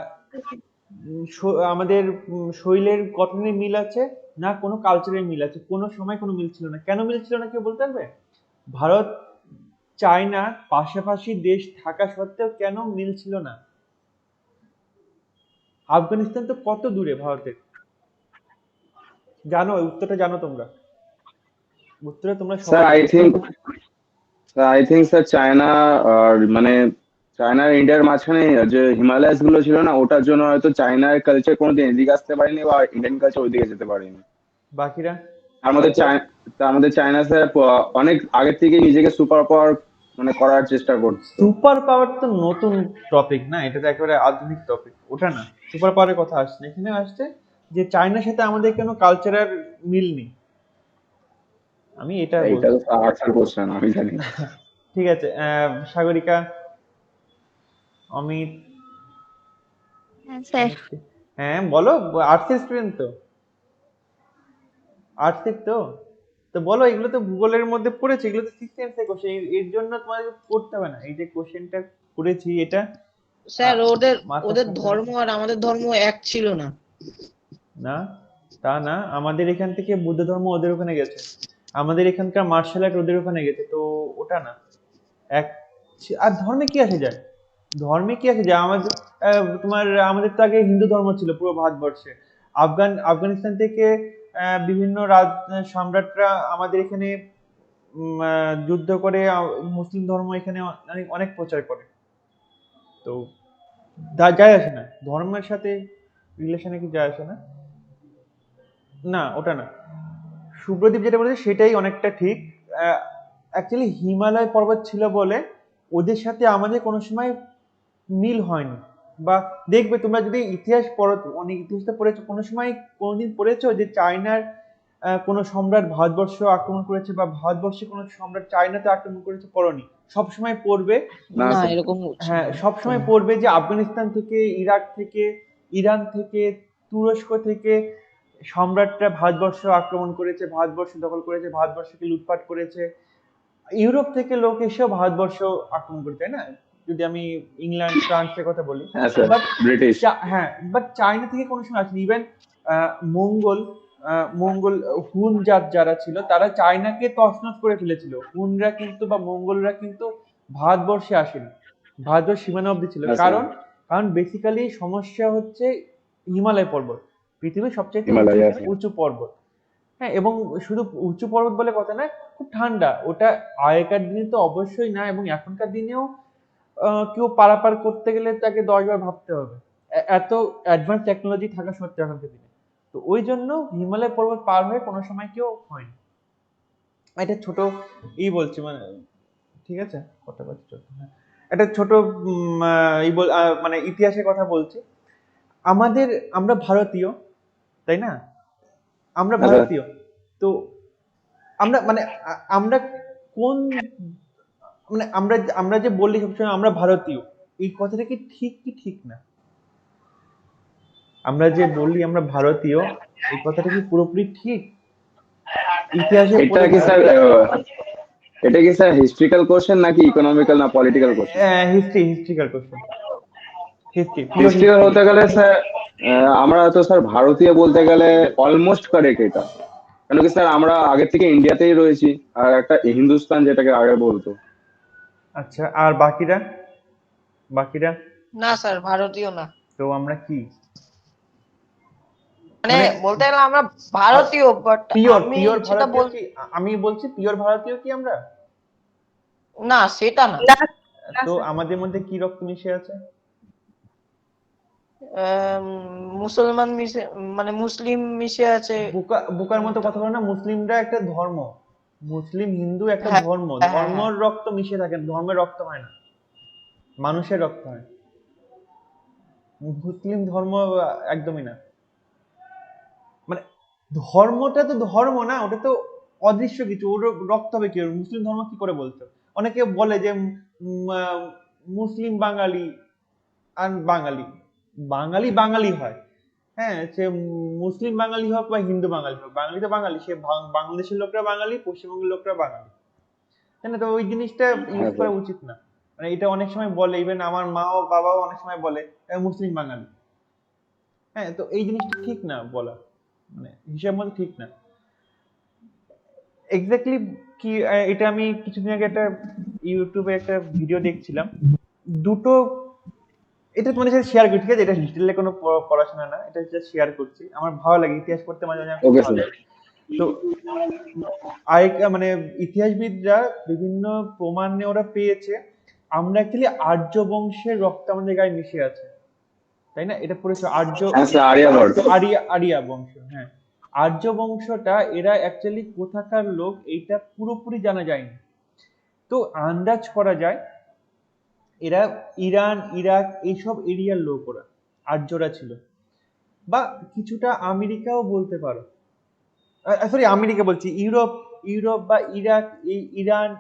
আমাদের শৈলের গঠনের মিল আছে, না কোনো কালচারের মিল আছে। কোনো সময় কোনো মিল ছিল না। কেন মিল ছিল না কেউ বলতে পারবে? ভারত চায়না পাশাপাশি দেশ থাকা সত্ত্বেও কেন মিল ছিল না? আফগানিস্তান তো কত দূরে ভারতের, জানো? উত্তরটা জানো তোমরা? উত্তরটা তোমরা স্যার সবাই আই জানো। থিঙ্ক স্যার চায়না আর মানে চায়না আর ইন্ডিয়ার মাঝখানে যে হিমালয়াস গুলো ছিল না, ওটার জন্য হয়তো চায়নার কালচার কোনোদিন এদিকে আসতে পারেনি বা ইন্ডিয়ান কালচার ওইদিকে যেতে পারেনি। বাকিরা? তার মধ্যে চায়না স্যার অনেক আগের থেকে নিজেকে সুপার পাওয়ার মানে করার চেষ্টা করতো। সুপার পাওয়ার তো নতুন টপিক না, এটা তো একেবারে আধুনিক টপিক, ওটা না। সুপার পাওয়ারের কথা আসছে না, এখানে আসছে যে চায়নার সাথে আমাদের কেন কালচারাল মিল নেই, আমি এটা এইটা বলছি। তো আর্টসের কোশ্চেন, আমি জানি। ঠিক আছে, সাগরিকা, অমিত, হ্যাঁ স্যার। অনুষ্ঠি, হ্যাঁ বলো। আর্টসের স্টুডেন্ট তো, আর্টসের তো তো বলো। এগুলো তো ভূগোলের মধ্যে পড়েছে, এগুলো তো সিক্স সেন্সের কোশ্চেন, এর জন্য তোমাদের পড়তে হবে না। এই যে কোশ্চেনটা করেছি এটা স্যার ওদের মাথা ওদের খাটানো। ধর্ম আর আমাদের ধর্ম এক ছিল না। না, তা না, আমাদের এখান থেকে বুদ্ধ ধর্ম ওদের ওখানে গেছে, আমাদের এখানকার মার্শাল আর্ট ওদের ওখানে গেছে, তো ওটা না। এক আর ধর্মে কি আসে যায়? আমাদের তোমার আমাদের তো আগে হিন্দু ধর্ম ছিল পুরো ভারতবর্ষে। আফগানিস্তান থেকে বিভিন্ন সম্রাটরা আমাদের এখানে যুদ্ধ করে মুসলিম ধর্ম এখানে অনেক অনেক প্রচার করে। তো যায় আসে না, ধর্মের সাথে রিলেশনে কি যায় আসে না। না, ওটা না। সুব্রদীপ যেটা বলেছে সেটাই অনেকটা ঠিক। অ্যাকচুয়ালি হিমালয় পর্বত ছিল বলে ওদের সাথে আমাদের কোনো সময় মিল হয়নি। বা দেখবে তোমরা যদি ইতিহাস পড়ো, অনেক ইতিহাস তো পড়েছো, কোনো সময় কোনোদিন পড়েছো যে চায়নার কোনো সম্রাট ভারতবর্ষ আক্রমণ করেছে, বা ভারতবর্ষে কোনো সম্রাট চায়নাতে আক্রমণ করেছে? পড়োনি। সবসময় পড়বে, না না স্যার। এরকম হ্যাঁ সবসময় পড়বে যে আফগানিস্তান থেকে, ইরাক থেকে, ইরান থেকে, তুরস্ক থেকে সম্রাটরা ভারতবর্ষ আক্রমণ করেছে, ভারতবর্ষ দখল করেছে, ভারতবর্ষকে লুটপাট করেছে। ইউরোপ থেকে লোক এসেও ভারতবর্ষ আক্রমণ করে, তাই না? যদি আমি ইংল্যান্ড ফ্রান্সের কথা বলি। হ্যাঁ স্যার, বাট ব্রিটিশ। হ্যাঁ, বাট চায়না থেকে কোনো সময় আসেনি। ইভেন মঙ্গল মঙ্গল হুন জাত যারা ছিল তারা চায়নাকে তছনছ করে ফেলেছিল। হুনরা কিন্তু বা মঙ্গলরা কিন্তু ভারতবর্ষে আসেনি, ভারতবর্ষ সীমানা অব্দি ছিল। হ্যাঁ স্যার। কারণ কারণ বেসিক্যালি সমস্যা হচ্ছে হিমালয় পর্বত, পৃথিবীর সবচেয়ে হিমালয় আছে। উঁচু পর্বত। হ্যাঁ, এবং শুধু উঁচু পর্বত বলে কথা না, খুব ঠান্ডা ওটা। আগেকার দিনে তো অবশ্যই না, এবং এখনকার দিনেও কেউ পারাপার করতে গেলে তাকে 10 বার ভাবতে হবে, এত অ্যাডভান্স টেকনোলজি থাকা সত্ত্বেও এখনকার দিনে। তো ওই জন্য হিমালয় পর্বত পার হয়ে কোনো সময় কেউ হয়নি। এটা ছোট বলছি, মানে ঠিক আছে, কথা বলছি চলছে, হ্যাঁ। একটা ছোট মানে ইতিহাসের কথা বলছি। আমরা ভারতীয়, তাই না? আমরা আচ্ছা। ভারতীয়। তো আমরা কোন, মানে আমরা যে বলি সবসময় আমরা ভারতীয়, এই কথাটা কি ঠিক না? আমরা যে বলি আমরা ভারতীয়, এই কথাটা কি পুরোপুরি ঠিক? ইতিহাসে এটা কি স্যার এটা কি স্যার হিস্ট্রিক্যাল কোশ্চেন নাকি ইকোনমিক্যাল না political question? Historical question. Historical হতে গেলে স্যার আমরা তো স্যার ভারতীয় বলতে গেলে অলমোস্ট কারেক্ট এটা। কেন কি স্যার আমরা আগে থেকে ইন্ডিয়াতেই রয়েছি, আর একটা হিন্দুস্তান যেটাকে আগে বলতো। আচ্ছা, আর বাকিরা? না স্যার, ভারতীয় না। তো আমরা কি? মানে মানে বলতে গেলে আমরা ভারতীয়, বাট পিওর আমি যেটা ভারতীয় বল কি? আমি বলছি পিওর ভারতীয় কি আমরা? না, সেটা না। তো আমাদের মধ্যে কি রক্ত মিশে আছে? মুসলমান মিশে, মানে মুসলিম মিশে আছে। বোকার মতো কথা বলো না। মুসলিমরা একটা ধর্ম, মুসলিম হিন্দু একটা হ্যাঁ, ধর্ম। হ্যাঁ, হ্যাঁ, ধর্মের রক্ত মিশে থাকে, ধর্মের রক্ত হয় না, মানুষের রক্ত হয়। মুসলিম ধর্ম একদমই না। মানে ধর্মটা তো ধর্ম না, ওটা তো অদৃশ্য কিছু, ওর রক্ত হবে কি? মুসলিম ধর্ম কি করে বলতো? অনেকে বলে যে মুসলিম বাঙালি আর বাঙালি, বাঙালি হয়। হ্যাঁ, সে মুসলিম বাঙালি হোক বা হিন্দু বাঙালি হোক, বাঙালি তো বাঙালি। সে বাংলাদেশের লোকরা বাঙালি, পশ্চিমবঙ্গের লোকরা বাঙালি, তাই না? তো ওই জিনিসটা ইউজ করা উচিত না। মানে এটা অনেক সময় বলে, ইভেন আমার মা ও বাবাও অনেক সময় বলে মুসলিম বাঙালি। হ্যাঁ, তো এই জিনিসটা ঠিক না বলা, মানে হিসাব মতো ঠিক না। এক্স্যাক্টলি কি, এটা আমি কিছুদিন আগে একটা ইউটিউবে একটা ভিডিও দেখছিলাম। দুটো, এটা তোমাদের সাথে শেয়ার করি, ঠিক আছে? এটা ডিটেইলে কোনো পড়াশোনা না, এটা জাস্ট শেয়ার করছি। আমার ভালো লাগে ইতিহাস পড়তে, মাঝে মাঝে আমার খুব ওকে ভালো স্যার। লাগে। তো মানে ইতিহাসবিদরা বিভিন্ন প্রমাণ নিয়ে ওরা পেয়েছে আমরা অ্যাকচুয়ালি আর্য বংশের রক্ত আমাদের গায়ে মিশে আছে, তাই না? এটা পড়েছো? হ্যাঁ স্যার, আর্যাবর্ত। আরিয়া বংশ, হ্যাঁ। আর্য বংশটা এরা অ্যাকচুয়ালি কোথাকার লোক এইটা পুরোপুরি জানা যায়নি। তো আন্দাজ করা যায় এরা ইরান, ইরাক এইসব এরিয়ার লোক, ওরা আর্যরা ছিল। বা কিছুটা আমেরিকাও বলতে পারো, সরি আমেরিকা বলছি, ইউরোপ বা ইরাক, এই ইরান,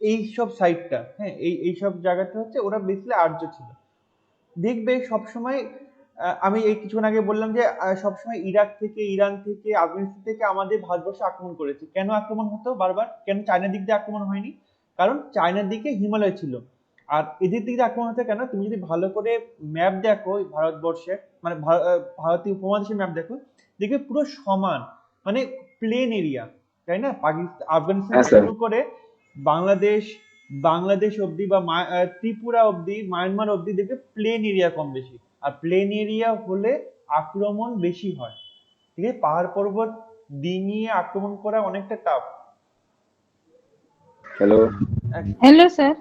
এইসব সাইডটা, হ্যাঁ, এইসব জায়গাটা হচ্ছে ওরা বেসিক্যালি আর্য ছিল। দেখবে সবসময় আমি এই কিছুক্ষণ আগে বললাম যে সবসময় ইরাক থেকে, ইরান থেকে, আফগানিস্তান থেকে আমাদের ভারতবর্ষে আক্রমণ করেছে। কেন আক্রমণ হতো বারবার? কেন চায়নার দিক দিয়ে আক্রমণ হয়নি? কারণ চায়নার দিকে হিমালয় ছিল। আর এদের দিক দিয়ে আক্রমণ হতো কেন? তুমি যদি ভালো করে ম্যাপ দেখো ভারতবর্ষের, মানে ভারতীয় উপমহাদেশের ম্যাপ দেখো, দেখবে পুরো সমান, মানে প্লেন এরিয়া, তাই না? আফগানিস্তান হ্যাঁ থেকে স্যার। শুরু করে বাংলাদেশ অবধি বা ত্রিপুরা অবধি, মায়ানমার অবধি দেখবে প্লেন এরিয়া কম বেশি। আর প্লেন এরিয়া হলে আক্রমণ বেশি হয়, ঠিক আছে? পাহাড় পর্বত ডিঙিয়ে আক্রমণ করা অনেকটা টাফ। হ্যালো। Hello sir.